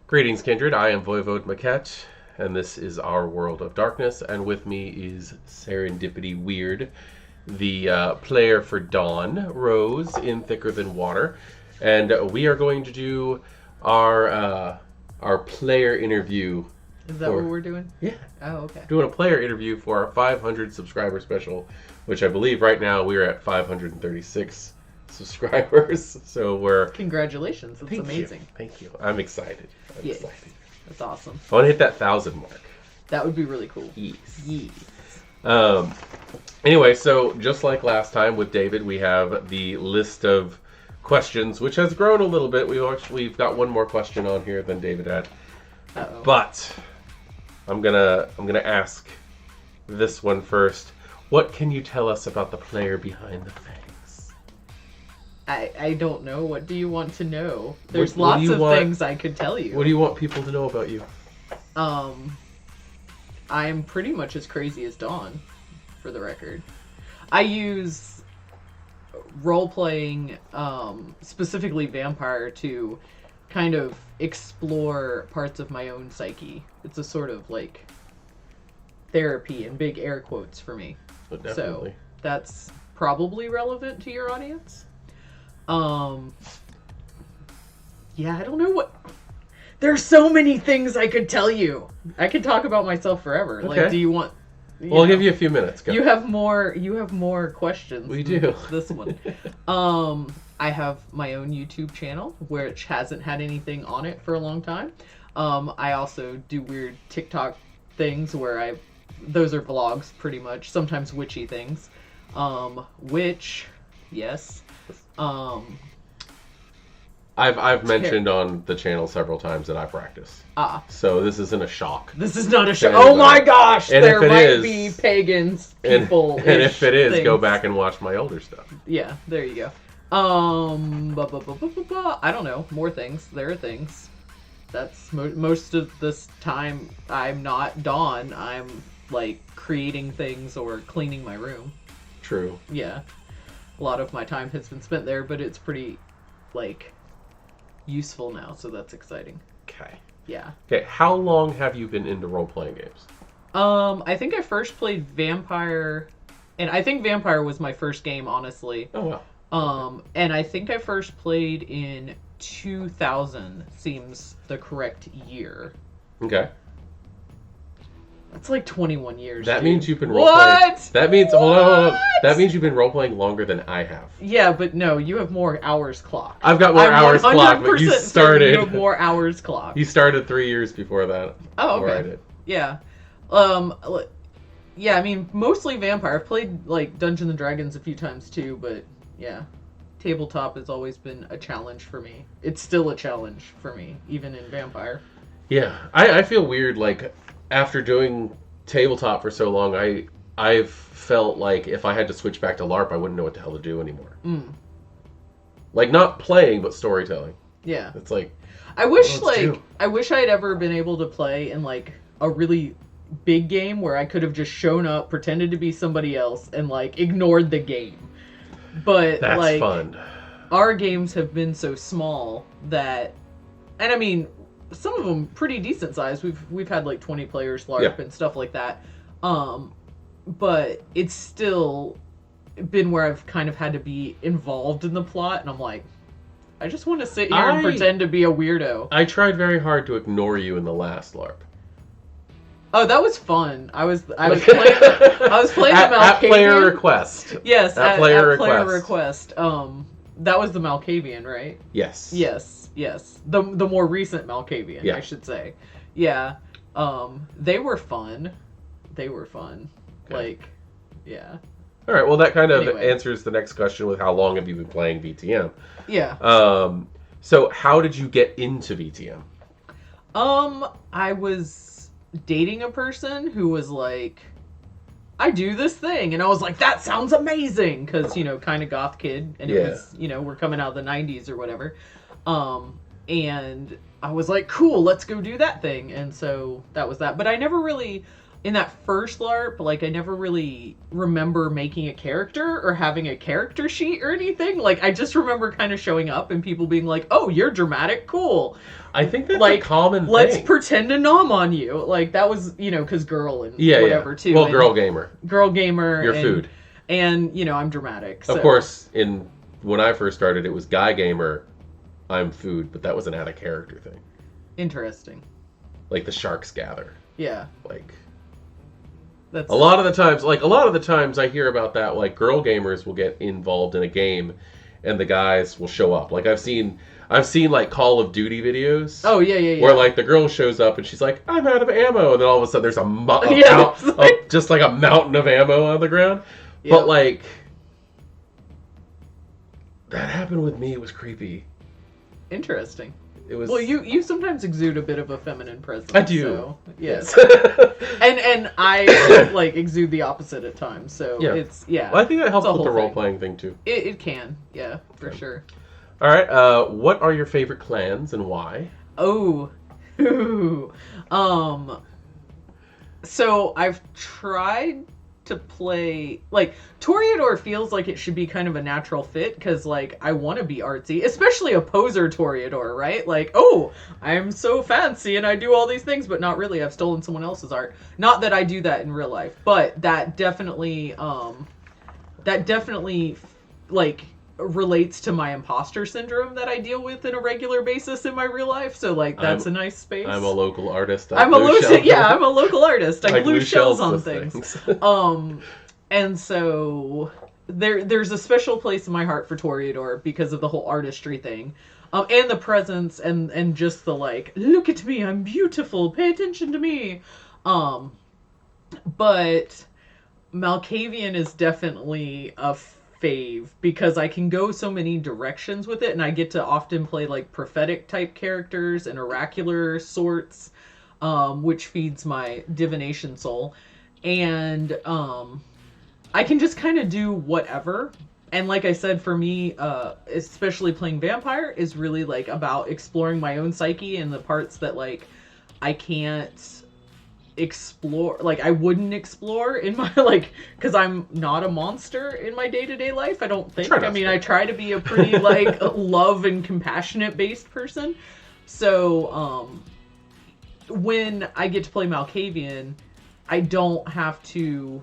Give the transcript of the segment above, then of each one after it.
Greetings, Kindred. I am Voivode Maquette, and this is our World of Darkness, and with me is Serendipity Wyrd, the player for Dawn, Rose in Thicker Than Water, and we are going to do our player interview. Is that what we're doing? Yeah. Oh, okay. Doing a player interview for our 500 subscriber special, which I believe right now we're at 536 subscribers. So we're... Congratulations. That's amazing. Thank you. I'm excited. I'm excited. That's awesome. I want to hit that 1,000 mark. That would be really cool. Yes. Anyway, so just like last time with David, we have the list of questions, which has grown a little bit. We've got one more question on here than David had. Uh-oh. But I'm gonna ask this one first. What can you tell us about the player behind the fangs? I don't know. What do you want to know? There's What lots of things I could tell you. What do you want people to know about you? I'm pretty much as crazy as Dawn, for the record. I use role-playing, specifically vampire, to kind of explore parts of my own psyche. It's a sort of, like, therapy in big air quotes for me. Oh, definitely. So that's probably relevant to your audience. Yeah, I don't know what... There's so many things I could tell you. I could talk about myself forever. Okay. Like, do you want... We'll give you a few minutes. Go. You have more questions. We do. This one. I have my own YouTube channel, which hasn't had anything on it for a long time. I also do weird TikTok things where those are vlogs, pretty much. Sometimes witchy things. Yes. I've mentioned on the channel several times that I practice. So this isn't a shock. This is not a shock. Oh my gosh! And there might be pagans people. And if it is, go back and watch my older stuff. Yeah, there you go. I don't know. More things. There are things. That's most of this time I'm not Dawn. I'm like creating things or cleaning my room. True. Yeah. A lot of my time has been spent there, but it's pretty like useful now, so that's exciting. Okay. Yeah. Okay, how long have you been into role-playing games? I think I first played Vampire, and I think Vampire was my first game, honestly. Oh, wow. And I think I first played in 2000, seems the correct year. Okay. That's like 21 years. That dude. Means you've been role-playing. What? That means, hold on. That means you've been role-playing longer than I have. Yeah, but no, you have more hours clocked. I've got more hours clocked, but you started. You have more hours clocked. You started 3 years before that. Oh, okay. I did. Yeah. Yeah, I mean, mostly Vampire. I've played, like, Dungeons & Dragons a few times, too, but, yeah. Tabletop has always been a challenge for me. It's still a challenge for me, even in Vampire. Yeah. I feel weird, like, after doing tabletop for so long, I've felt like if I had to switch back to LARP, I wouldn't know what the hell to do anymore. Like, not playing, but storytelling. Yeah. It's like... I wish I'd ever been able to play in, like, a really big game where I could have just shown up, pretended to be somebody else, and, like, ignored the game. But, that's like... fun. Our games have been so small that... And, I mean... Some of them pretty decent size. We've had like 20 players LARP and stuff like that. But it's still been where I've kind of had to be involved in the plot, and I'm like, I just want to sit here and pretend to be a weirdo. I tried very hard to ignore you in the last LARP. Oh, that was fun. I was playing the Malkavian. At player request. Yes, at player request. That was the Malkavian, right? Yes. Yes. The more recent Malkavian, I should say. Yeah. They were fun. Okay. Like, yeah. All right, well, that kind of answers the next question with how long have you been playing VTM? Yeah. So how did you get into VTM? I was dating a person who was like, I do this thing. And I was like, that sounds amazing. Because, kind of goth kid. And it was, we're coming out of the 90s or whatever. And I was like, cool, let's go do that thing. And so that was that. But I never really in that first LARP, like, I never really remember making a character or having a character sheet or anything. Like, I just remember kind of showing up and people being like, "Oh, you're dramatic, cool." I think that's like, a common thing. Let's pretend to nom on you. Like, that was, because girl and whatever, too. Well, and girl gamer. Girl gamer. Your food. And, I'm dramatic. So. Of course, when I first started, it was guy gamer, I'm food, but that was an out-of-character thing. Interesting. Like the Sharks Gather. Yeah. Like... That's a lot of the times I hear about that, like, girl gamers will get involved in a game and the guys will show up. Like, I've seen like Call of Duty videos. Oh, yeah. Where, like, the girl shows up and she's like, I'm out of ammo. And then all of a sudden there's just like a mountain of ammo on the ground. Yep. But, like, that happened with me. It was creepy. Interesting. It was... Well, you sometimes exude a bit of a feminine presence. I do. So, yes. and I like exude the opposite at times. So it's Well, I think that helps with the role playing thing too. It can, yeah, for sure. All right. What are your favorite clans and why? Oh, so I've tried to play, like, Toreador feels like it should be kind of a natural fit, because, like, I want to be artsy, especially a poser Toreador, right? Like, oh, I'm so fancy and I do all these things, but not really. I've stolen someone else's art. Not that I do that in real life, but that definitely, like, relates to my imposter syndrome that I deal with on a regular basis in my real life. So, like, that's a nice space. I'm a local artist. I'm a local artist. I glue shells on things. And so there's a special place in my heart for Toreador because of the whole artistry thing. And the presence and just the, like, look at me, I'm beautiful, pay attention to me. But Malkavian is definitely a fave because I can go so many directions with it, and I get to often play, like, prophetic type characters and oracular sorts, which feeds my divination soul. And I can just kind of do whatever. And like I said, for me, especially playing vampire is really, like, about exploring my own psyche and the parts that, like, I can't explore, like, I wouldn't explore in my, like, because I'm not a monster in my day-to-day life, I don't think. I mean, I try to be a pretty, like, love and compassionate based person. So when I get to play Malkavian, I don't have to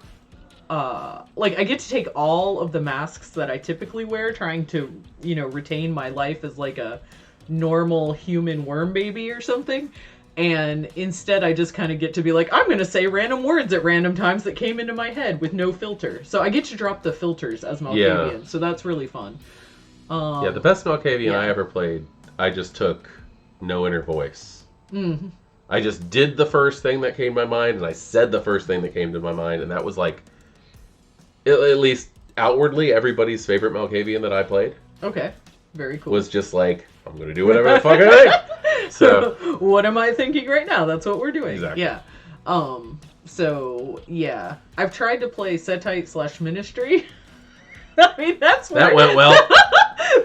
like, I get to take all of the masks that I typically wear, trying to, retain my life as, like, a normal human worm baby or something. And instead, I just kind of get to be like, I'm going to say random words at random times that came into my head with no filter. So I get to drop the filters as Malkavian. Yeah. So that's really fun. The best Malkavian I ever played, I just took no inner voice. Mm-hmm. I just did the first thing that came to my mind, and I said the first thing that came to my mind, and that was, like, at least outwardly, everybody's favorite Malkavian that I played. Okay. Very cool. Was just like, I'm going to do whatever the fuck I think. So, what am I thinking right now? That's what we're doing. Exactly. Yeah. So, yeah. I've tried to play Setite / Ministry. I mean, that's where... That went well.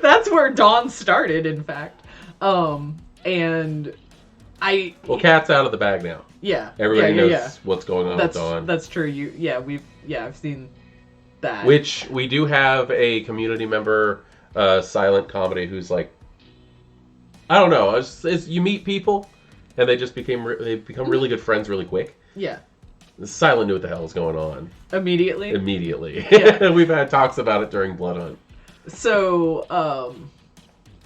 That's where Dawn started, in fact. And I... Well, Cat's out of the bag now. Yeah. Everybody knows what's going on with Dawn. That's true. I've seen that. Which, we do have a community member, Silent Comedy, who's like, I don't know. It's you meet people, and they just become really good friends really quick. Yeah. Silent knew what the hell was going on. Immediately. Yeah. We've had talks about it during Blood Hunt. So,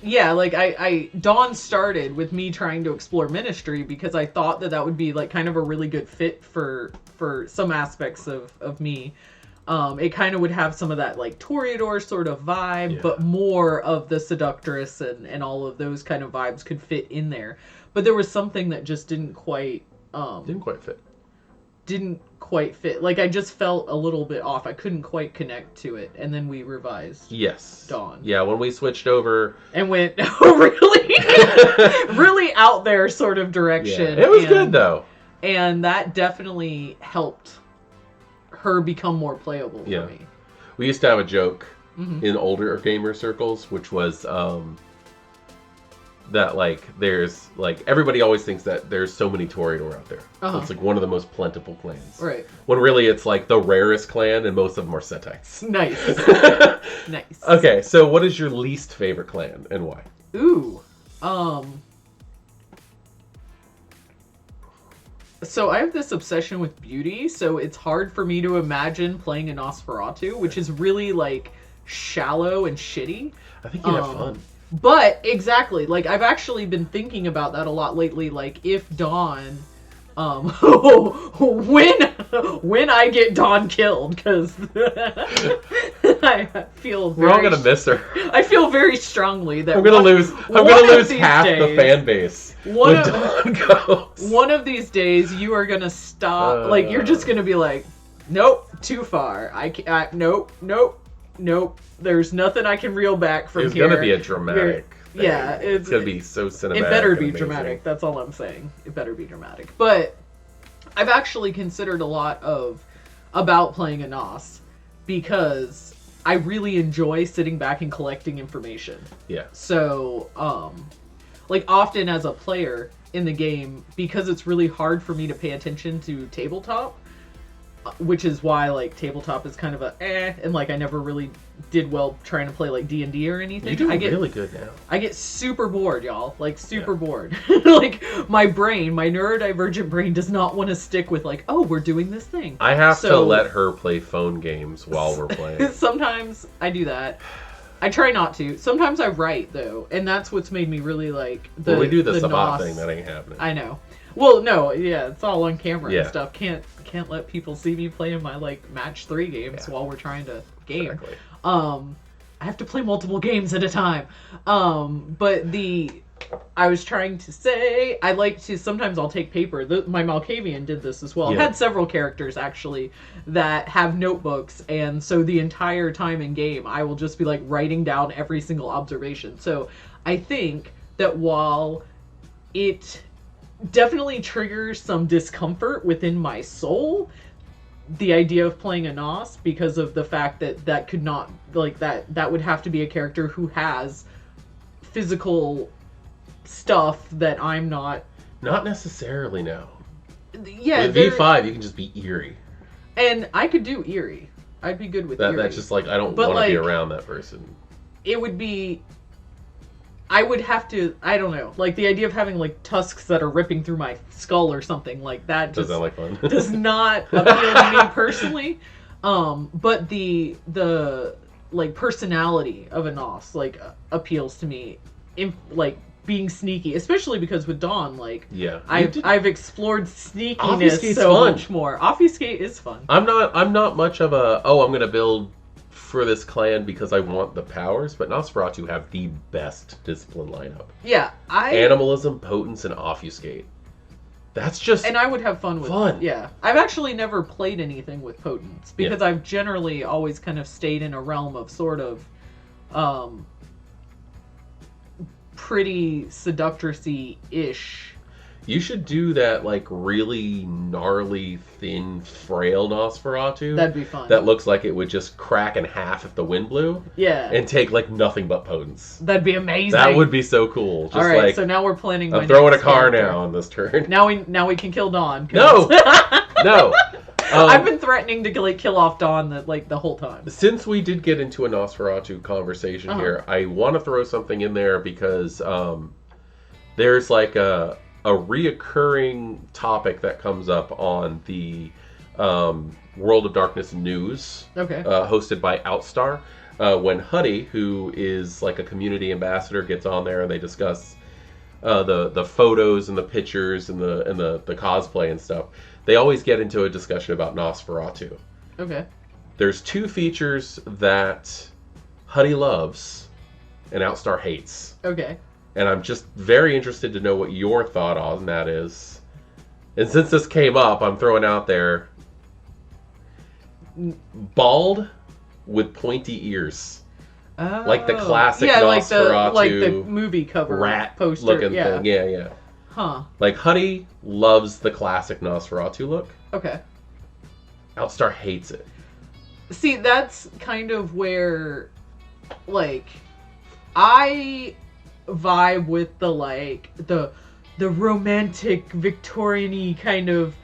like, I Dawn started with me trying to explore ministry because I thought that would be, like, kind of a really good fit for some aspects of me. It kind of would have some of that, like, Toreador sort of vibe, but more of the seductress and all of those kind of vibes could fit in there. But there was something that just didn't quite fit. Like, I just felt a little bit off. I couldn't quite connect to it. And then we revised Dawn. Yeah, when we switched over. And went really out there sort of direction. Yeah. It was good, though. And that definitely helped her become more playable for me. We used to have a joke in older gamer circles, which was that like there's like everybody always thinks that there's so many Toreador out there. Uh-huh. It's like one of the most plentiful clans. Right. When really it's like the rarest clan, and most of them are Setites. Nice. Nice. Okay, so what is your least favorite clan and why? Ooh. So I have this obsession with beauty, so it's hard for me to imagine playing a Nosferatu, which is really like shallow and shitty. I think you'd have fun. But exactly, like I've actually been thinking about that a lot lately. Like if Dawn, when I get Dawn killed, because I feel we're all gonna miss her. I feel very strongly that I'm gonna lose half the fan base. One of these days, you are gonna stop. Like you're just gonna be like, nope, too far. I can't. Nope. There's nothing I can reel back from here. It's gonna be a dramatic thing. Yeah, it's gonna be so cinematic. It better be dramatic. That's all I'm saying. It better be dramatic. But I've actually considered a lot about playing a Nos because I really enjoy sitting back and collecting information. Yeah. So, like often as a player in the game, because it's really hard for me to pay attention to tabletop, which is why like tabletop is kind of and like I never really did well trying to play like D&D or anything. You're doing really good now. I get super bored, y'all. Like super bored. Like my neurodivergent brain does not want to stick with like, oh, we're doing this thing. I have to let her play phone games while we're playing. Sometimes I do that. I try not to. Sometimes I write though, and that's what's made me really like the. When we do the Nos Sabbat thing, that ain't happening. I know. Well, no, yeah, it's all on camera and stuff. Can't let people see me playing my like match 3 games while we're trying to game. Exactly. I have to play multiple games at a time. But I was trying to say, I like to, sometimes I'll take paper. My Malkavian did this as well. Yeah. I've had several characters, actually, that have notebooks, and so the entire time in game, I will just be, like, writing down every single observation. So I think that while it definitely triggers some discomfort within my soul, the idea of playing a Nos, because of the fact that could not, like, that would have to be a character who has physical stuff that I'm not. Not necessarily, no. Yeah, with V5 you can just be eerie, and I could do eerie. I'd be good with eerie. That's just like I don't want to be around that person. It would be. I would have to. I don't know. Like the idea of having like tusks that are ripping through my skull or something like that. Does that like fun? Does not appeal to me personally. But the like personality of a Nos like appeals to me. Like being sneaky, especially because with Dawn, like I've explored sneakiness so much more. Obfuscate is fun. I'm not much of a I'm gonna build for this clan because I want the powers, but Nosferatu have the best discipline lineup. Yeah, Animalism, Potence, and Obfuscate. That's just and I would have fun with it. Yeah, I've actually never played anything with Potence because I've generally always kind of stayed in a realm of sort of pretty seductressy-ish. You should do that, like, really gnarly, thin, frail Nosferatu. That'd be fun. That looks like it would just crack in half if the wind blew. Yeah. And take, like, nothing but Potence. That'd be amazing. That would be so cool. Just Alright, like, so now we're planning I'm throwing a car now on this turn. Now we can kill Dawn. No! No! I've been threatening to like kill off Dawn the whole time. Since we did get into a Nosferatu conversation here, I want to throw something in there because there's like a reoccurring topic that comes up on the World of Darkness news, hosted by Outstar. When Huddy, who is like a community ambassador, gets on there and they discuss the photos and the pictures and the cosplay and stuff, they always get into a discussion about Nosferatu. Okay. There's 2 features that Huddy loves and Outstar hates. Okay. And I'm just very interested to know what your thought on that is. And since this came up, I'm throwing out there bald with pointy ears. Oh. Like the classic Nosferatu. like the movie cover rat poster looking thing. Yeah. Huh. Like Huddy loves the classic Nosferatu look. Okay. Outstar hates it. See, that's kind of where like I vibe with the like the romantic Victorian-y kind of,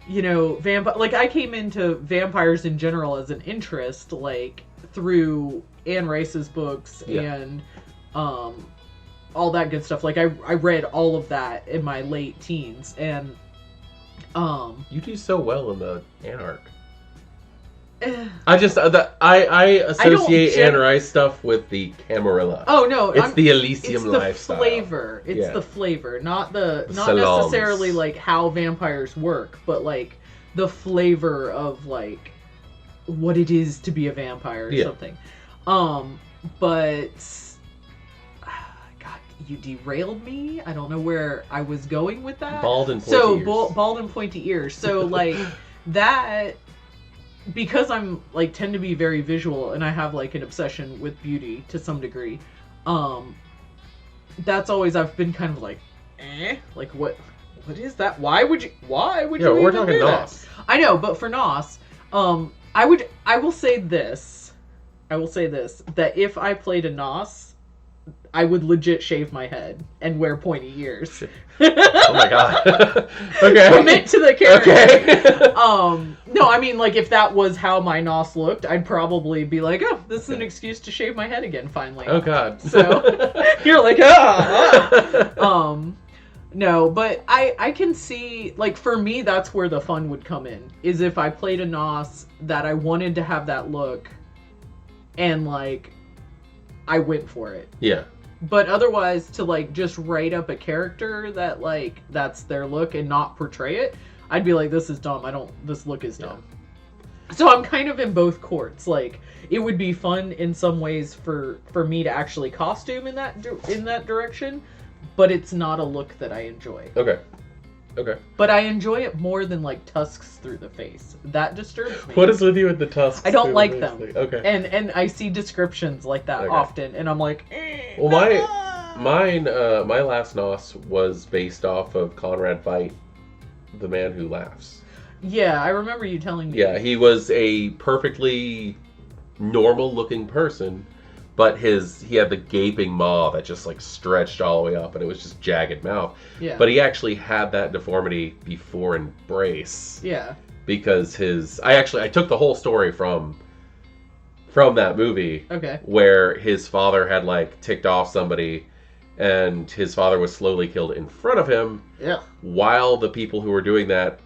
you know, vampire. Like I came into vampires in general as an interest, like through Anne Rice's books and all that good stuff. Like I read all of that in my late teens, and you do so well in the Anarch. I just I associate Anne Rice stuff with the Camarilla. Oh no, it's the Elysium lifestyle. Flavor. It's the flavor, not necessarily like how vampires work, but like the flavor of like what it is to be a vampire or something. But God, you derailed me. I don't know where I was going with that. Bald and pointy ears. Bald and pointy ears. So like that. Because I'm like tend to be very visual and I have like an obsession with beauty to some degree, that's always I've been kind of like, like what is that? Why would you we're even talking do Nos. that? I know, but for Nos, I will say this, that if I played a Nos, I would legit shave my head and wear pointy ears. Oh my god. Okay. Commit to the character. Okay. No, I mean, like, if that was how my Nos looked, I'd probably be like, oh, this is an excuse to shave my head again, finally. Oh god. So, you're like, no, but I can see, like, for me, that's where the fun would come in, is if I played a Nos that I wanted to have that look, and, like, I went for it. Yeah. But otherwise, to, like, just write up a character that, like, that's their look and not portray it, I'd be like, this is dumb. This look is dumb. Yeah. So I'm kind of in both courts. Like, it would be fun in some ways for me to actually costume in that direction, but it's not a look that I enjoy. Okay. But I enjoy it more than, like, tusks through the face. That disturbs me. What is with you with the tusks? I don't like them. Okay. And I see descriptions like that often, and I'm like, well, my last Nos was based off of Conrad Veidt, the man who laughs. Yeah, I remember you telling me. Yeah, he was a perfectly normal-looking person, but he had the gaping maw that just like stretched all the way up, and it was just jagged mouth. Yeah. But he actually had that deformity before Embrace. Yeah. Because I took the whole story from that movie. Okay. Where his father had like ticked off somebody, and his father was slowly killed in front of him. Yeah. While the people who were doing that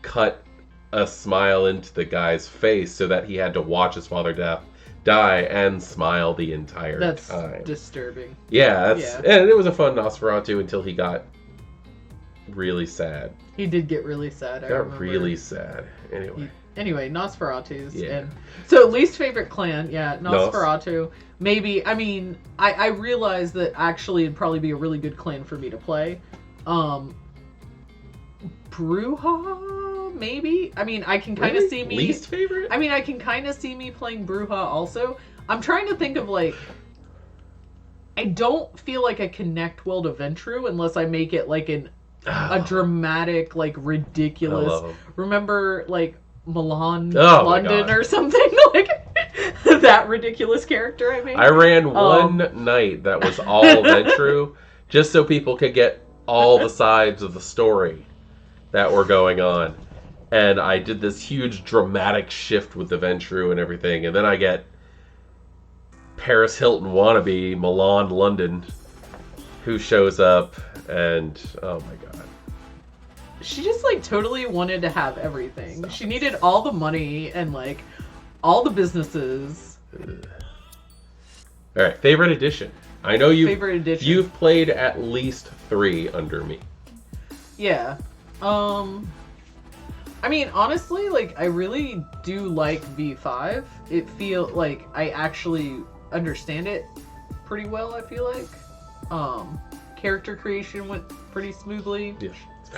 cut a smile into the guy's face, so that he had to watch his father die and smile the entire time. That's disturbing. Yeah, and it was a fun Nosferatu until he got really sad. He did get really sad. I remember. Really sad. Anyway, Nosferatus. Yeah. And so least favorite clan, Nosferatu. Maybe, I mean, I realized that actually it'd probably be a really good clan for me to play. Bruja, maybe? I mean, I can kind of see me... Least favorite? I mean, I can kind of see me playing Bruja also. I'm trying to think of, like... I don't feel like I connect well to Ventru unless I make it, like, a dramatic, like, ridiculous... Remember, like, Milan London or something? Like, that ridiculous character I made? I ran one night that was all Ventru, just so people could get all the sides of the story that were going on. And I did this huge dramatic shift with the Ventru and everything, and then I get Paris Hilton wannabe Milan London who shows up, and oh my god. She just like totally wanted to have everything. She needed all the money and like all the businesses. Alright, favorite edition. I know you've played at least 3 under me. Yeah. I mean, honestly, like, I really do like V5. It feels like I actually understand it pretty well, I feel like. Character creation went pretty smoothly. Yeah,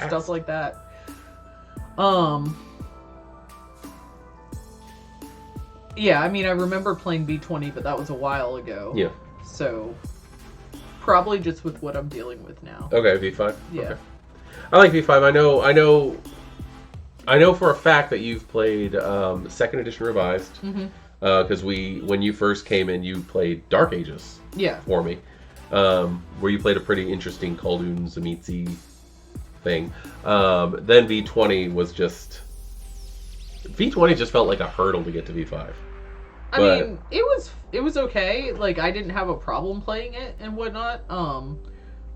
stuff like that. Yeah, I mean, I remember playing B20, but that was a while ago. Yeah. So, probably just with what I'm dealing with now. Okay, V5? Yeah. Okay. I like V5. I know for a fact that you've played 2nd edition revised. Mm-hmm. Because when you first came in, you played Dark Ages. Yeah. For me. where you played a pretty interesting Khaldun Zamitzi thing. Then V20 was just... V20 just felt like a hurdle to get to V5. I mean, it was okay. Like, I didn't have a problem playing it and whatnot.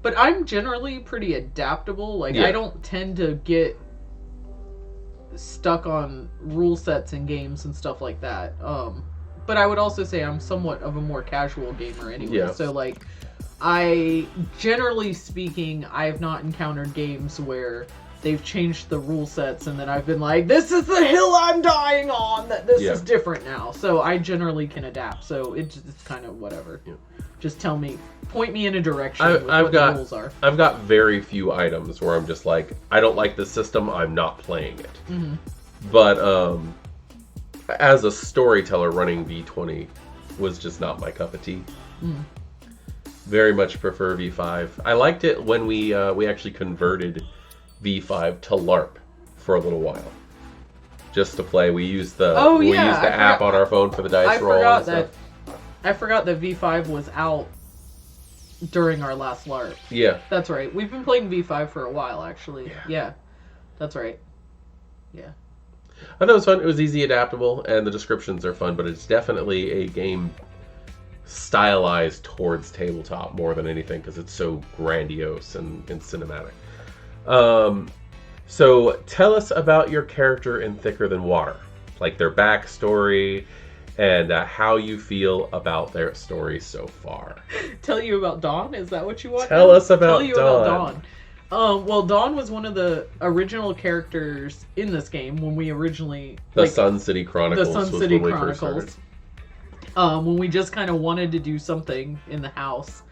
But I'm generally pretty adaptable. Like, I don't tend to get stuck on rule sets in games and stuff like that. But I would also say I'm somewhat of a more casual gamer anyway. Yeah. So, like, generally speaking, I have not encountered games where they've changed the rule sets and then I've been like, this is the hill I'm dying on, that this is different now. So I generally can adapt. So it's kind of whatever. Yeah. Just point me in a direction with what the rules are. I've got very few items where I'm just like, I don't like the system, I'm not playing it. Mm-hmm. But as a storyteller, running V20 was just not my cup of tea. Mm. Very much prefer V5. I liked it when we actually converted V5 to LARP for a little while, just to play. We used the app on our phone for the dice roll. I forgot that V5 was out during our last LARP. Yeah, that's right. We've been playing V5 for a while, actually. Yeah, that's right. Yeah, I thought it was fun. It was easy, adaptable, and the descriptions are fun. But it's definitely a game stylized towards tabletop more than anything because it's so grandiose and cinematic. So tell us about your character in Thicker Than Water, like their backstory and how you feel about their story so far. Tell you about Dawn? Is that what you want? Tell us about Dawn. About Dawn. Well, Dawn was one of the original characters in this game when we originally... The Sun City Chronicles. The Sun City Chronicles. When we just kind of wanted to do something in the house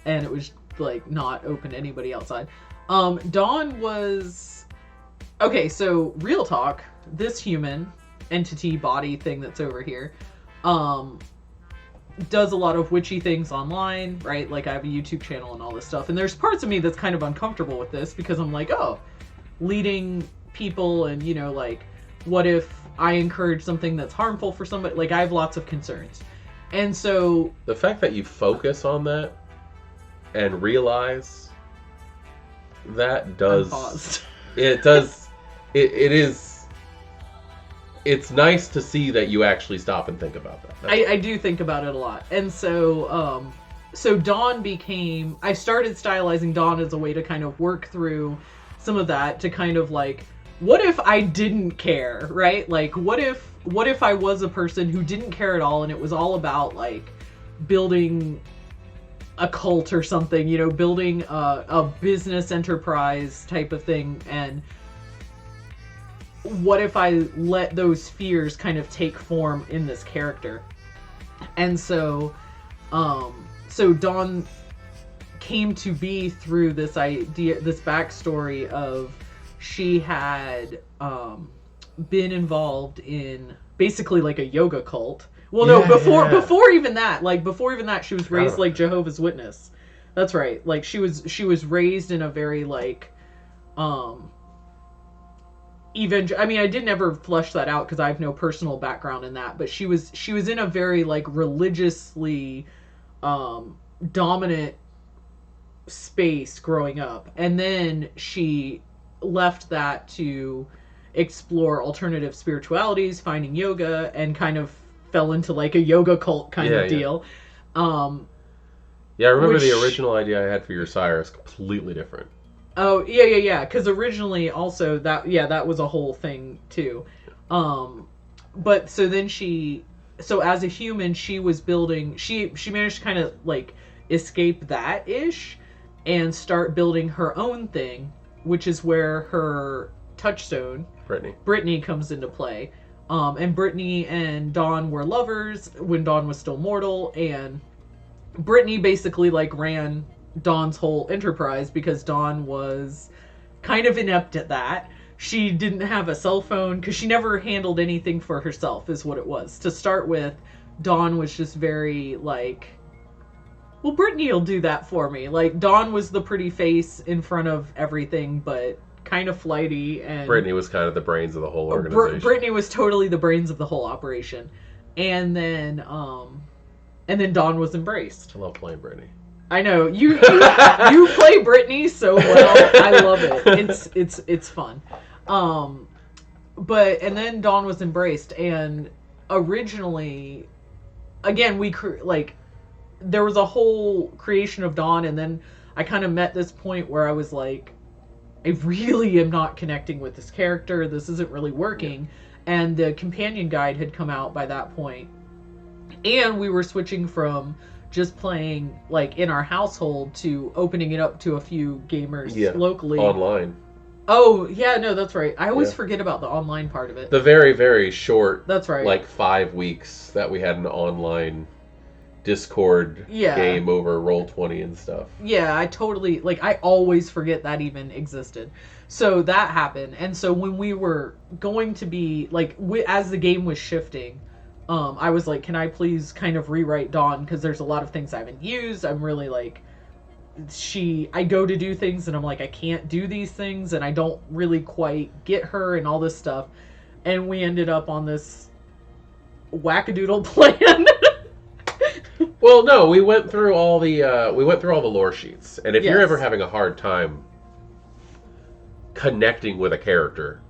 and it was like not open to anybody outside. Dawn was... Okay, so real talk, this human entity body thing that's over here does a lot of witchy things online, right? Like I have a YouTube channel and all this stuff. And there's parts of me that's kind of uncomfortable with this because I'm like, oh, leading people and, you know, like, what if I encourage something that's harmful for somebody? Like, I have lots of concerns. And so... The fact that you focus on that and realize that does... I'm paused. It does... It is... It's nice to see that you actually stop and think about that. I do think about it a lot. And so, so Dawn became... I started stylizing Dawn as a way to kind of work through some of that to kind of like... What if I didn't care, right? Like, what if I was a person who didn't care at all and it was all about, like, building a cult or something, you know, building a business enterprise type of thing, and what if I let those fears kind of take form in this character? And so, so Dawn came to be through this idea, this backstory of she had been involved in basically like a yoga cult. Well, no, before even that, she was raised like Jehovah's Witness. That's right. Like she was raised in a very like I mean, I didn't ever flesh that out because I have no personal background in that, but she was in a very like religiously dominant space growing up, and then she left that to explore alternative spiritualities, finding yoga, and kind of fell into like a yoga cult kind of deal. I remember the original idea I had for your sire is completely different. Oh, yeah. Because originally also that was a whole thing too. But so then so as a human, she was building, she managed to kind of like escape that-ish and start building her own thing, which is where her touchstone, Brittany comes into play. And Brittany and Dawn were lovers when Dawn was still mortal, and Brittany basically like ran Dawn's whole enterprise because Dawn was kind of inept at that. She didn't have a cell phone because she never handled anything for herself, is what it was. To start with, Dawn was just very like, well, Brittany will do that for me. Like, Dawn was the pretty face in front of everything, but kind of flighty. And Brittany was kind of the brains of the whole organization. Brittany was totally the brains of the whole operation. And then Dawn was embraced. I love playing Brittany. I know you play Brittany so well. I love it. It's fun. But and then Dawn was embraced, and originally, again, there was a whole creation of Dawn, and then I kind of met this point where I was like, I really am not connecting with this character. This isn't really working. And the companion guide had come out by that point, and we were switching from just playing like in our household to opening it up to a few gamers locally. Online. Oh, yeah, no, that's right. I always forget about the online part of it. The very, very short, that's right, like 5 weeks that we had an online Discord game over Roll20 and stuff. Yeah, I totally, I always forget that even existed. So that happened. And so when we were going to be, as the game was shifting, I was like, can I please kind of rewrite Dawn? Because there's a lot of things I haven't used. I'm really I go to do things and I'm like, I can't do these things and I don't really quite get her and all this stuff. And we ended up on this wackadoodle plan. Well, no, we went through all the lore sheets. And if you're ever having a hard time connecting with a character,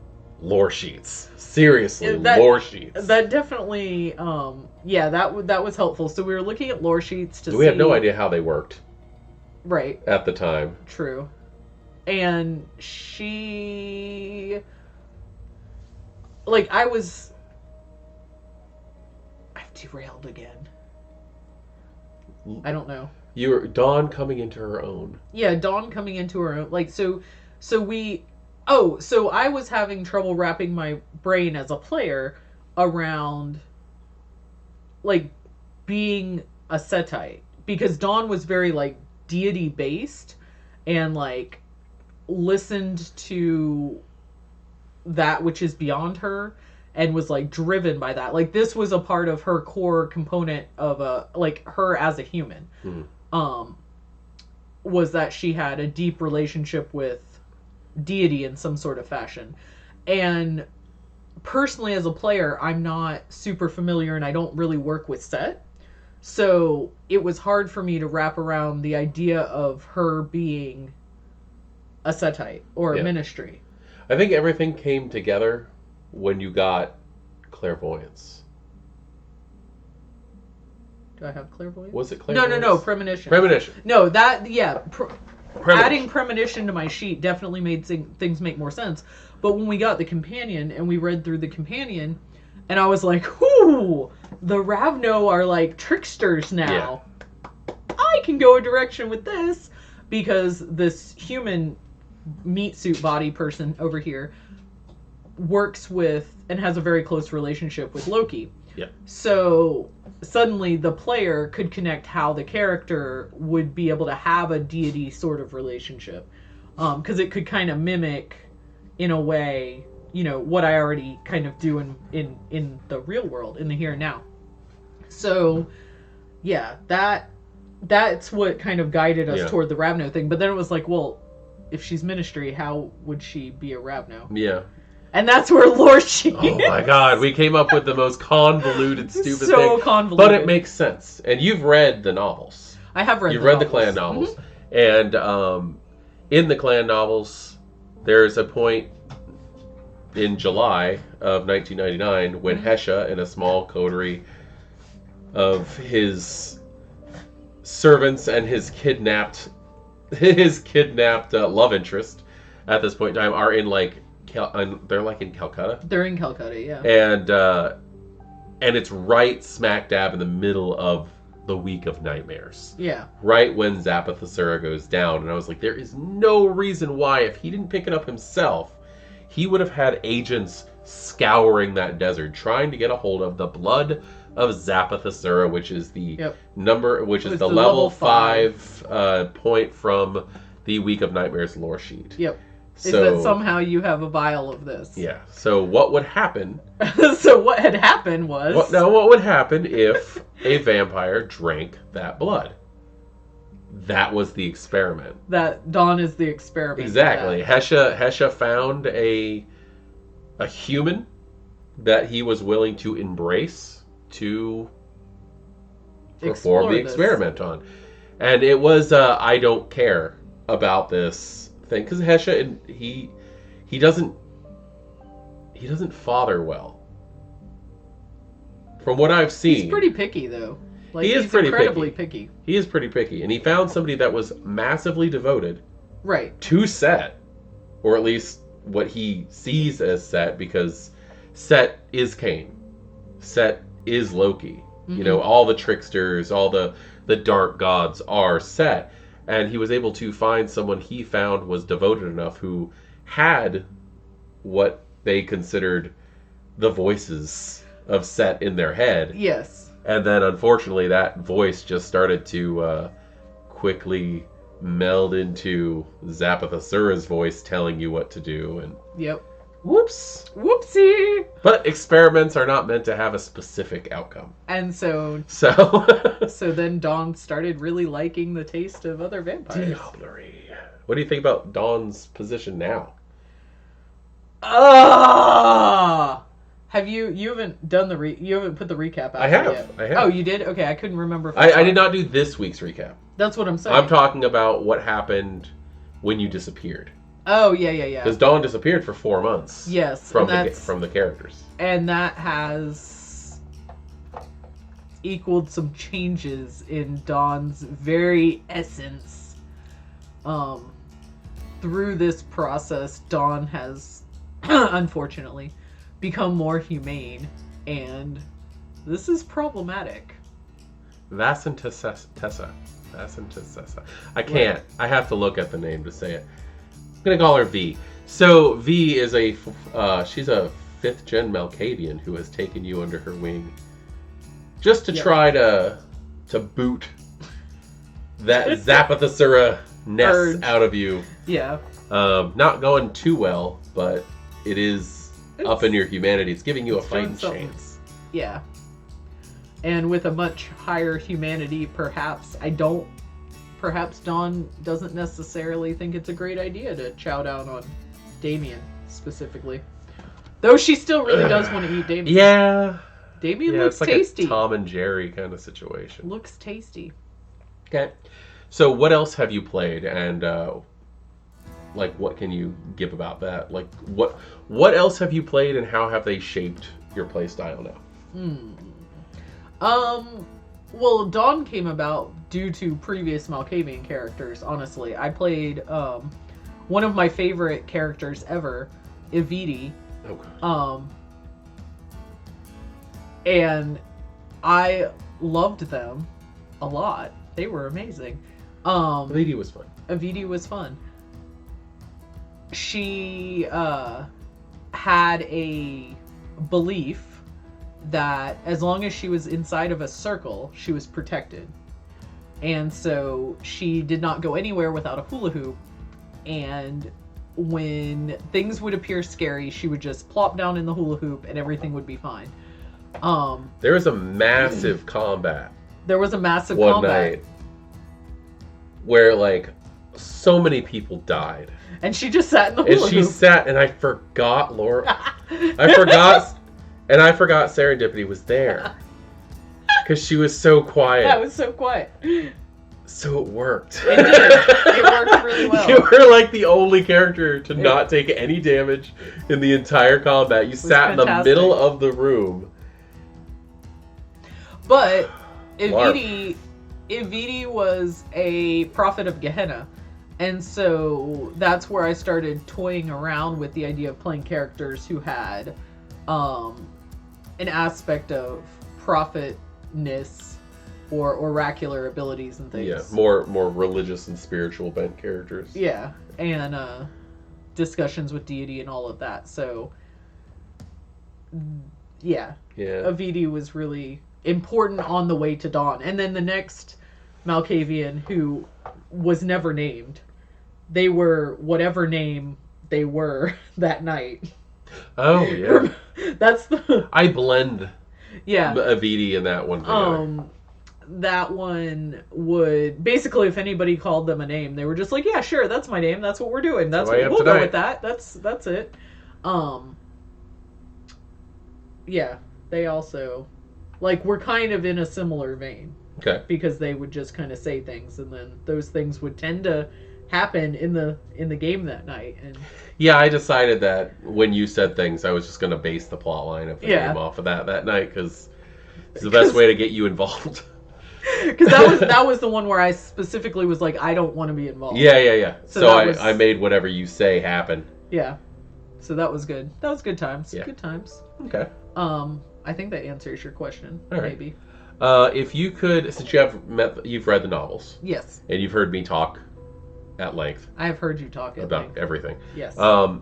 lore sheets. Seriously, lore sheets. That definitely, that was helpful. So we were looking at lore sheets to see. We had no idea how they worked. Right. At the time. True. And I've derailed again. I don't know. Dawn coming into her own. Yeah, Dawn coming into her own. So I was having trouble wrapping my brain as a player around, being a Setite. Because Dawn was very, deity-based and, listened to that which is beyond her and was, driven by that. This was a part of her core component of, her as a human. Mm-hmm. Was that she had a deep relationship with deity in some sort of fashion. And personally as a player, I'm not super familiar and I don't really work with Set. So it was hard for me to wrap around the idea of her being a Setite or a ministry. I think everything came together when you got clairvoyance. Do I have clairvoyance? Was it clairvoyance? No, premonition. Premonition. No, adding premonition to my sheet definitely made things make more sense. But when we got the companion and we read through the companion, and I was like, "Ooh, the Ravno are tricksters now. Yeah. I can go a direction with this," because this human meat suit body person over here works with and has a very close relationship with Loki. Yeah. So suddenly the player could connect how the character would be able to have a deity sort of relationship. Because it could kind of mimic, in a way, what I already kind of do in the real world, in the here and now. So, yeah, that's what kind of guided us toward the Ravno thing. But then it was like, well, if she's ministry, how would she be a Ravno? Yeah. And that's where lore sheet. Oh my god, we came up with the most convoluted, stupid thing. So convoluted. But it makes sense. And you've read the novels. I have read You've read the clan novels. Mm-hmm. And in the clan novels, there's a point in July of 1999 when Hesha, in a small coterie of his servants and his kidnapped love interest at this point in time, are in they're in Calcutta. They're in Calcutta, yeah. And it's right smack dab in the middle of the Week of Nightmares. Yeah. Right when Zapathasura goes down. And I was like, there is no reason why, if he didn't pick it up himself, he would have had agents scouring that desert, trying to get a hold of the blood of Zapathasura, which is the number, which is the level 5 point from the Week of Nightmares lore sheet. Yep. So, is that somehow you have a vial of this? Yeah. So what would happen? So what had happened was... What would happen if a vampire drank that blood? That was the experiment. That Dawn is the experiment. Exactly. Hesha found a human that he was willing to embrace to perform the experiment on. And it was I don't care about this thing because Hesha, he doesn't father well. From what I've seen, he's pretty picky though. Like, he is he's pretty incredibly picky. He is pretty picky, and he found somebody that was massively devoted, right, to Set, or at least what he sees as Set, because Set is Cain, Set is Loki. You know, all the tricksters, all the dark gods are Set. And he was able to find someone he found was devoted enough, who had what they considered the voices of Set in their head. Yes. And then, unfortunately, that voice just started to quickly meld into Zapathasura's voice telling you what to do. And yep. Whoops. Whoopsie. But experiments are not meant to have a specific outcome. And so then Dawn started really liking the taste of other vampires. Diablerie. What do you think about Dawn's position now? Have you haven't done you haven't put the recap out I have. yet? I have. Oh, you did? Okay, I couldn't remember if I did not do this week's recap. That's what I'm saying. I'm talking about what happened when you disappeared. Oh, yeah. Because Dawn disappeared for 4 months. Yes. From the characters. And that has equaled some changes in Dawn's very essence. Through this process, Dawn has, unfortunately, become more humane. And this is problematic. Vasantessa. I can't. I have to look at the name to say it. I'm going to call her V. So V is she's a 5th gen Malkavian who has taken you under her wing just to try to boot that Zapathasura nest out of you. Yeah. Not going too well, but it's up in your humanity. It's giving you a fighting chance. Yeah. And with a much higher humanity, perhaps Dawn doesn't necessarily think it's a great idea to chow down on Damien, specifically. Though she still really does want to eat Damien. Yeah. Damien looks it's like tasty. A Tom and Jerry kind of situation. Looks tasty. Okay. So what else have you played, and what can you give about that? Like, what else have you played, and how have they shaped your play style now? Well, Dawn came about due to previous Malkavian characters, honestly. I played one of my favorite characters ever, Evidi. Okay. And I loved them a lot. They were amazing. Evidi was fun. Evidi was fun. She had a belief that as long as she was inside of a circle, she was protected. And so she did not go anywhere without a hula hoop. And when things would appear scary, she would just plop down in the hula hoop and everything would be fine. There was a massive combat. There was a massive one combat. night where so many people died. And she just sat in the hula hoop. And she sat, and I forgot I forgot Serendipity was there. Because she was so quiet. That was so quiet. So it worked. It did. It worked really well. You were the only character to not take any damage in the entire combat. You sat in the middle of the room. But Evidi was a prophet of Gehenna. And so that's where I started toying around with the idea of playing characters who had an aspect of prophetness or oracular abilities and things. Yeah, more religious and spiritual bent characters. Yeah, and discussions with deity and all of that. So, yeah. Evidi was really important on the way to Dawn. And then the next Malkavian, who was never named, they were whatever name they were that night. Oh, yeah. That's the... I blend Evidi and that one together. That one would... Basically, if anybody called them a name, they were just like, yeah, sure, that's my name. That's what we're doing. We'll go with that. That's it. Yeah, they also Like, we're kind of in a similar vein. Okay. Because they would just kind of say things, and then those things would tend to happen in the game that night. And yeah, I decided that when you said things, I was just going to base the plot line of the game off of that night, because it's the best way to get you involved. Because that was the one where I specifically was like, I don't want to be involved. Yeah. So I made whatever you say happen. Yeah. So that was good. That was good times. Yeah. Good times. Okay. I think that answers your question. All right. Maybe. If you could, since you've read the novels. Yes. And you've heard me talk at length. I have heard you talk about everything. Yes.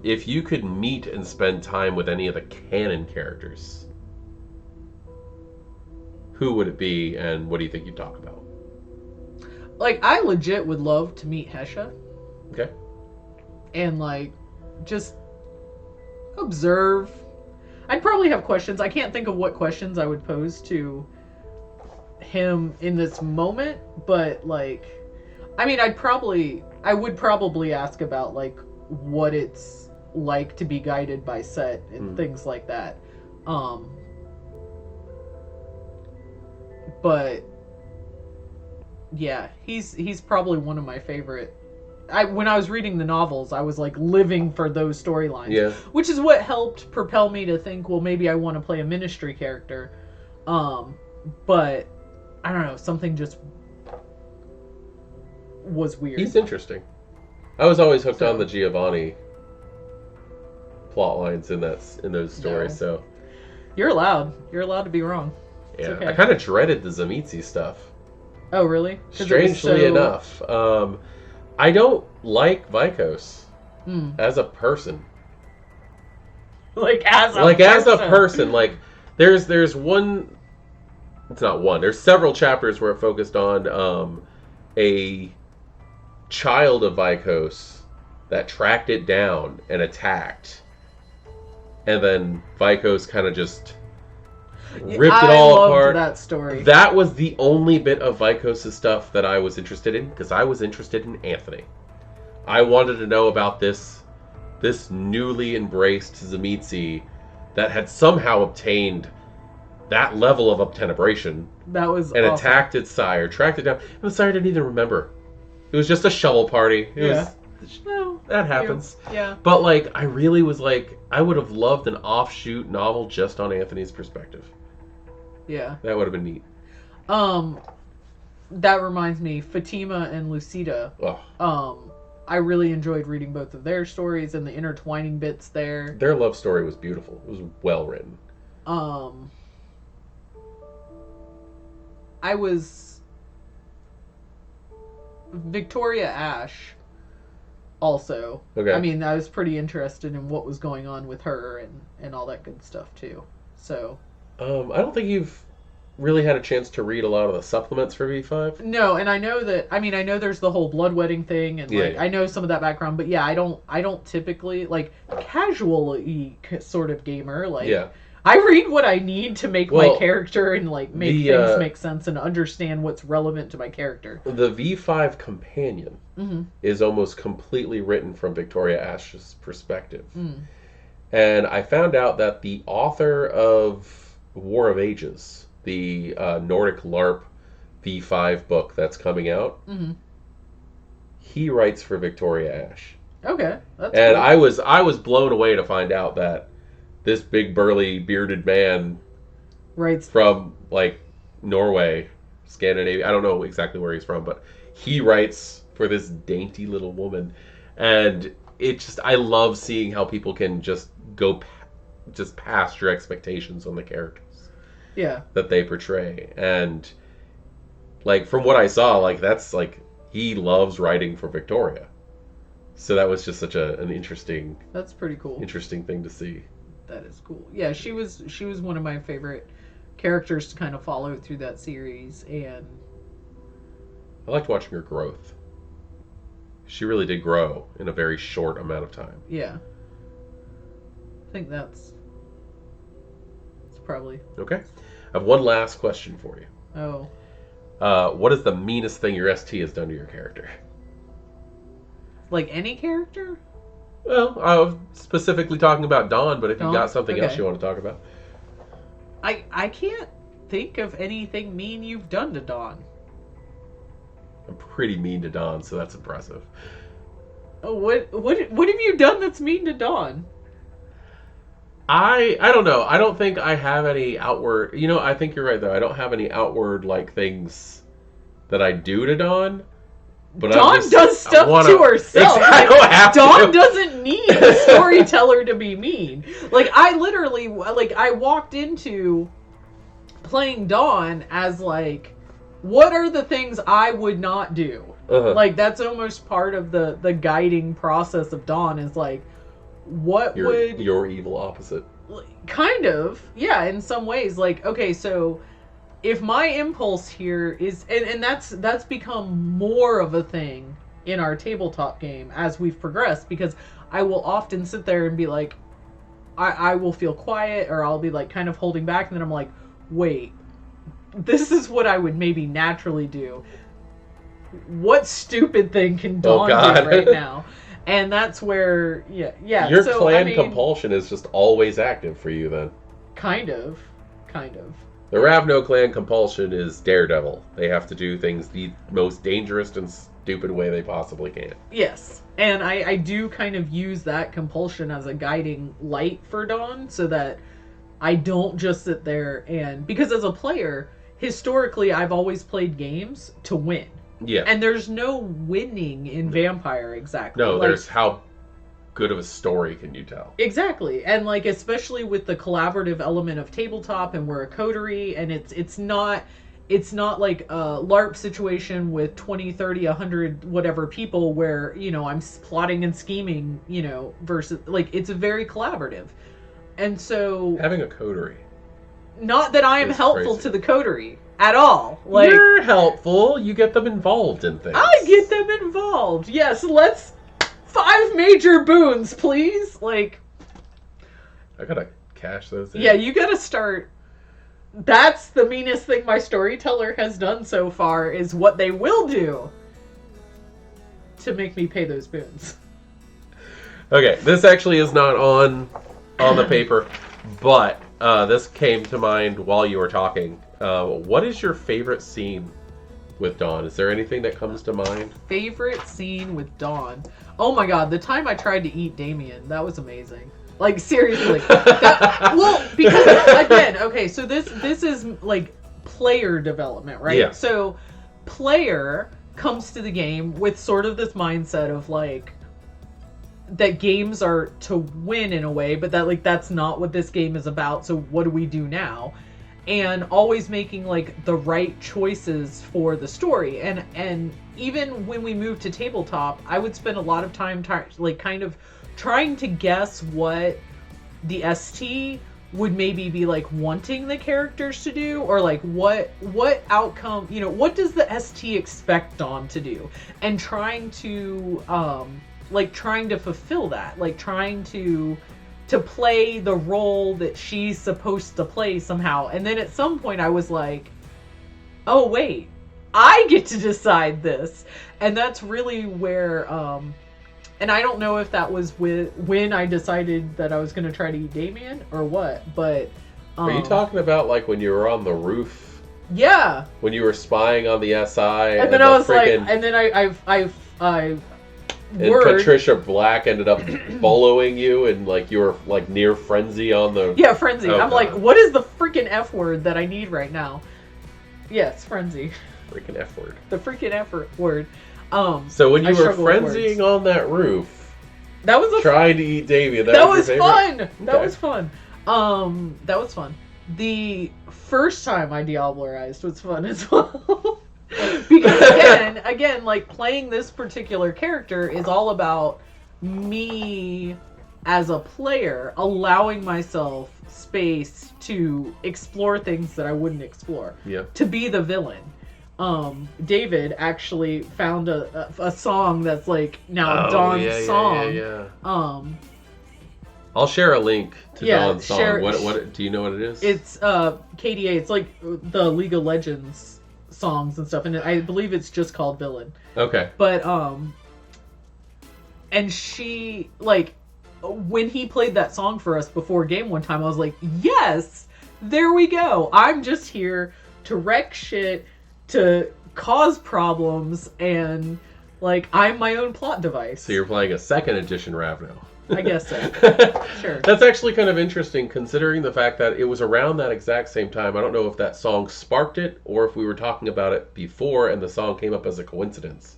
If you could meet and spend time with any of the canon characters, who would it be, and what do you think you'd talk about? Like, I legit would love to meet Hesha. Okay. And, like, just observe. I'd probably have questions. I can't think of what questions I would pose to him in this moment, but, like, I mean, I would probably ask about, like, what it's like to be guided by Set and things like that. But yeah, he's probably one of my favorite. When I was reading the novels, I was like living for those storylines. Yeah. Which is what helped propel me to think, well, maybe I want to play a Ministry character. But I don't know, something just was weird. He's interesting. I was always hooked on the Giovanni plot lines in those stories. No. So you're allowed to be wrong. Yeah, okay. I kind of dreaded the Tzimisce stuff. Oh, really? Strangely enough, I don't like Vikos as a person. Like as a person, like there's one. It's not one. There's several chapters where it focused on a child of Vikos that tracked it down and attacked, and then Vikos kind of just ripped it all apart. That story. That was the only bit of Vikos' stuff that I was interested in, because I was interested in Anthony. I wanted to know about this newly embraced Tzimisce that had somehow obtained that level of obtenebration. That was and awesome. Attacked its sire, tracked it down, and the sire didn't even remember. It was just a shovel party. That happens. Yeah. But like, I really was like, I would have loved an offshoot novel just on Anthony's perspective. Yeah. That would have been neat. That reminds me, Fatima and Lucida. Oh. I really enjoyed reading both of their stories and the intertwining bits there. Their love story was beautiful. It was well written. I was Victoria Ash also. Okay. I mean, I was pretty interested in what was going on with her and all that good stuff too. So I don't think you've really had a chance to read a lot of the supplements for V5. No, and I know there's the whole bloodwedding thing, and I know some of that background, but I don't typically, like, casually sort of gamer, like, I read what I need to make my character and, like, make things make sense and understand what's relevant to my character. The V5 companion is almost completely written from Victoria Ash's perspective. And I found out that the author of War of Ages, the Nordic LARP V5 book that's coming out, he writes for Victoria Ash. Okay, that's and cool. I was blown away to find out that this big burly bearded man writes from like Norway, Scandinavia. I don't know exactly where he's from, but he writes for this dainty little woman, and I love seeing how people can just go just past your expectations on the characters. Yeah. That they portray. And like from what I saw, like that's like he loves writing for Victoria. So that was just such an interesting That's pretty cool. Interesting thing to see. That is cool. Yeah, she was one of my favorite characters to kind of follow through that series, and I liked watching her growth. She really did grow in a very short amount of time. Yeah. I think that's probably okay. I have one last question for you. Oh. What is the meanest thing your ST has done to your character? Like any character? Well, I was specifically talking about Dawn, but if you got something else you want to talk about. I can't think of anything mean you've done to Dawn. I'm pretty mean to Dawn, so that's impressive. What have you done that's mean to Dawn? I don't know. I don't think I have any outward... I think you're right, though. I don't have any outward, things that I do to Dawn. But Dawn does stuff to herself. I don't have Dawn to. doesn't need a storyteller to be mean. I literally, I walked into playing Dawn as, what are the things I would not do? Uh-huh. That's almost part of the guiding process of Dawn is, what would... Your evil opposite. Kind of. Yeah, in some ways. Okay, so... if my impulse here is, and that's become more of a thing in our tabletop game as we've progressed, because I will often sit there and be I will feel quiet, or I'll be kind of holding back, and then I'm like, wait, this is what I would maybe naturally do. What stupid thing can Dawn do right now? And that's where, yeah. Your clan compulsion is just always active for you then. Kind of. The Ravno clan compulsion is Daredevil. They have to do things the most dangerous and stupid way they possibly can. Yes. And I do kind of use that compulsion as a guiding light for Dawn, so that I don't just sit there and... because as a player, historically, I've always played games to win. Yeah. And there's no winning in Vampire, exactly. No, there's how good of a story can you tell? Exactly. And especially with the collaborative element of tabletop, and we're a coterie, and it's not like a LARP situation with 20, 30, 100 whatever people where, I'm plotting and scheming, versus it's very collaborative. And so having a coterie. Not that I am helpful to the coterie at all. You're helpful. You get them involved in things. I get them involved. Yes, let's 5 major boons, please. I gotta cash those in. Yeah, you gotta start. That's the meanest thing my storyteller has done so far, is what they will do to make me pay those boons. Okay, this actually is not on the paper, but this came to mind while you were talking. What is your favorite scene with Dawn? Is there anything that comes to mind? Favorite scene with Dawn? Oh my god, the time I tried to eat Damien, that was amazing. Seriously. Because, again, okay, so this is, player development, right? Yeah. So, player comes to the game with sort of this mindset of, that games are to win in a way, but that, that's not what this game is about, so what do we do now? And always making, the right choices for the story. And even when we moved to tabletop, I would spend a lot of time, kind of trying to guess what the ST would maybe be, wanting the characters to do, or, what outcome, what does the ST expect Dawn to do? And trying to, trying to fulfill that. Trying to play the role that she's supposed to play somehow. And then at some point I was like, oh wait, I get to decide this. And that's really where, and I don't know if that was when I decided that I was going to try to eat Damien or what, but... Are you talking about when you were on the roof? Yeah. When you were spying on the SI? And then I was and then I and Patricia Black ended up following you, and you were near frenzy on the... Yeah, frenzy. I'm what is the freaking F word that I need right now? Yes, frenzy. Freaking F word. The freaking F word. So when you were frenzying on that roof, that was trying to eat Damien, that was fun. Okay. That was fun. That was fun. The first time I Diablerized was fun as well. Because again, playing this particular character is all about me as a player allowing myself space to explore things that I wouldn't explore. Yeah. To be the villain. David actually found a song that's Dawn's song. Yeah. I'll share a link to Dawn's song. What do you know what it is? It's KDA. It's the League of Legends songs and stuff, and I believe it's just called Villain. Okay. But and she when he played that song for us before game one time, I was like, yes, there we go. I'm just here to wreck shit, to cause problems, and like I'm my own plot device. So you're playing a 2nd edition Ravno. I guess so. Sure. That's actually kind of interesting, considering the fact that it was around that exact same time. I don't know if that song sparked it or if we were talking about it before and the song came up as a coincidence.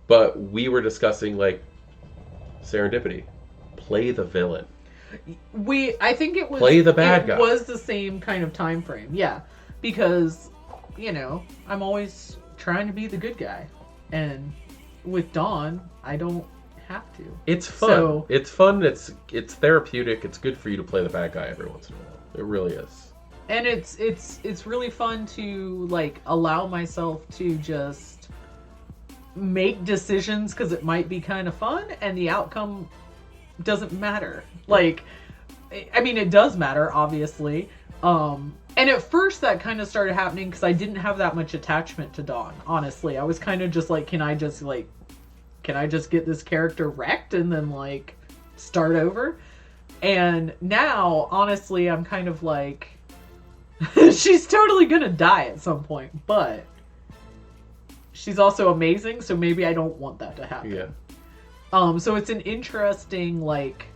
But we were discussing, like, serendipity. Play the villain. I think it was... Play the bad guy. It was the same kind of time frame, yeah. Because, you know, I'm always trying to be the good guy. And with Dawn, I don't have to. It's fun. It's fun. It's therapeutic. It's good for you to play the bad guy every once in a while. It really is. And it's really fun to like allow myself to just make decisions because it might be kind of fun and the outcome doesn't matter. Like, I mean, it does matter, obviously. And at first that kind of started happening because I didn't have that much attachment to Dawn, honestly. I was kind of just like, can I just get this character wrecked and then like start over? And now, honestly, I'm kind of like, she's totally gonna die at some point, but she's also amazing, so maybe I don't want that to happen. Yeah. So it's an interesting like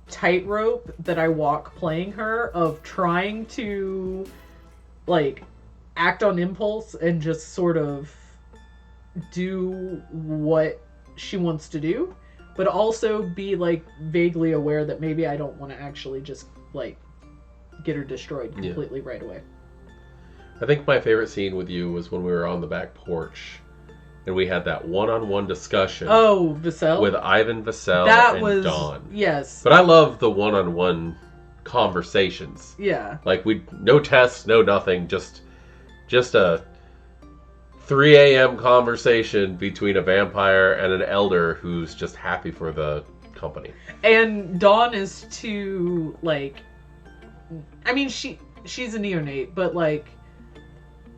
tightrope that I walk playing her of trying to like act on impulse and just sort of do what she wants to do, but also be like vaguely aware that maybe I don't want to actually just like get her destroyed completely right away. I think my favorite scene with you was when we were on the back porch and we had that one-on-one discussion. Oh, Vassell? With Ivan Vassell and Dawn. Yes. But I love the one-on-one conversations. Yeah. Like no tests, no nothing, just a 3 a.m. conversation between a vampire and an elder who's just happy for the company. And Dawn is too, like... I mean, she's a neonate, but, like,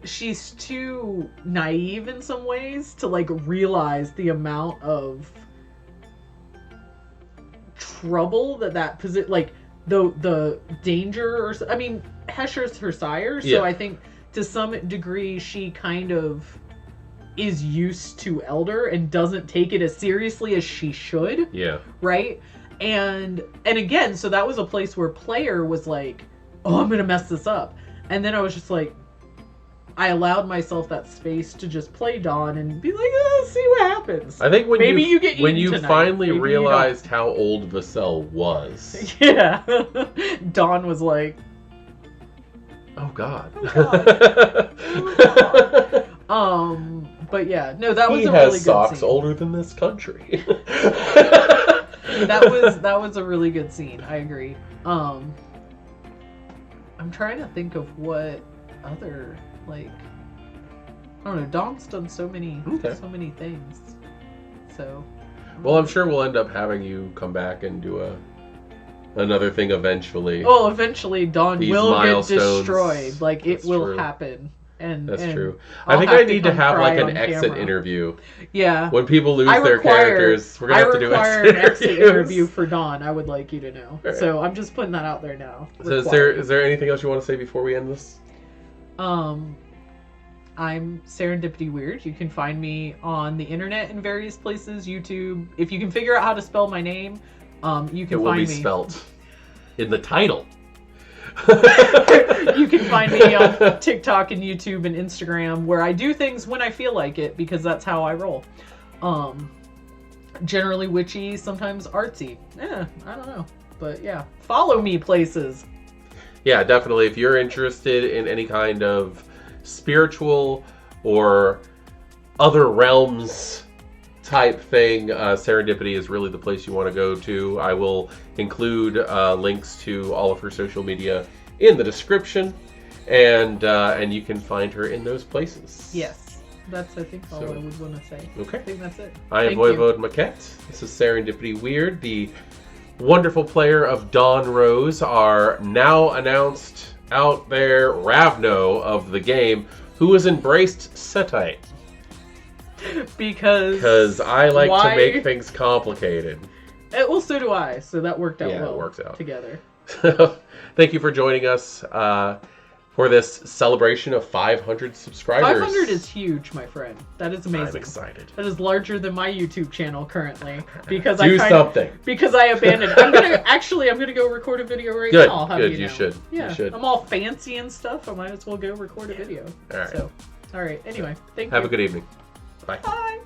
she's too naive in some ways to, like, realize the amount of trouble that position... Like, the danger or... I mean, Hesher's her sire, so I think to some degree she kind of is used to elder and doesn't take it as seriously as she should. Yeah. Right? And again, so that was a place where player was like, oh, I'm gonna mess this up. And then I was just like, I allowed myself that space to just play Dawn and be like, oh, see what happens. I think when you tonight. finally Maybe realized how old Vassell was. Yeah. Dawn was like, oh God. Oh God. But yeah, no, that was a really good scene. He has socks older than this country. that was a really good scene. I agree. I'm trying to think of what other, like, I don't know. Dawn's done so many things. So. Well, I'm sure we'll end up having you come back and do another thing eventually. Well, eventually Dawn will get destroyed. Like, it will true. happen. That's true. I think I need to have like an exit interview. Yeah. When people lose their characters, we're gonna have to do an exit interview for Dawn. I would like you to know. Right. So I'm just putting that out there now. So is there anything else you want to say before we end this? I'm Serendipity Wyrd. You can find me on the internet in various places. YouTube. If you can figure out how to spell my name, you can find me. It will be spelt in the title. You can find me on TikTok and YouTube and Instagram, where I do things when I feel like it, because that's how I roll. Generally witchy, sometimes artsy. I don't know. But yeah, follow me places. Yeah, definitely. If you're interested in any kind of spiritual or other realms type thing, Serendipity is really the place you want to go to. I will include links to all of her social media in the description, and you can find her in those places. Yes, that's I think all I would want to say. Okay, I think that's it. I am Voivode Maquette. This is Serendipity Wyrd, the wonderful player of Dawn Rose, our now announced out there Ravno of the game, who has embraced Setite. Because I like to make things complicated. Well, so do I. So that worked out well. It works out together. thank you for joining us for this celebration of 500 subscribers. 500 is huge, my friend. That is amazing. I'm excited. That is larger than my YouTube channel currently because because I abandoned. I'm gonna go record a video right now. I'll have good. You You know. should. Yeah, you should. I'm all fancy and stuff. I might as well go record a video. All right. So, all right. Anyway, thank you. Have a good evening. Bye. Bye.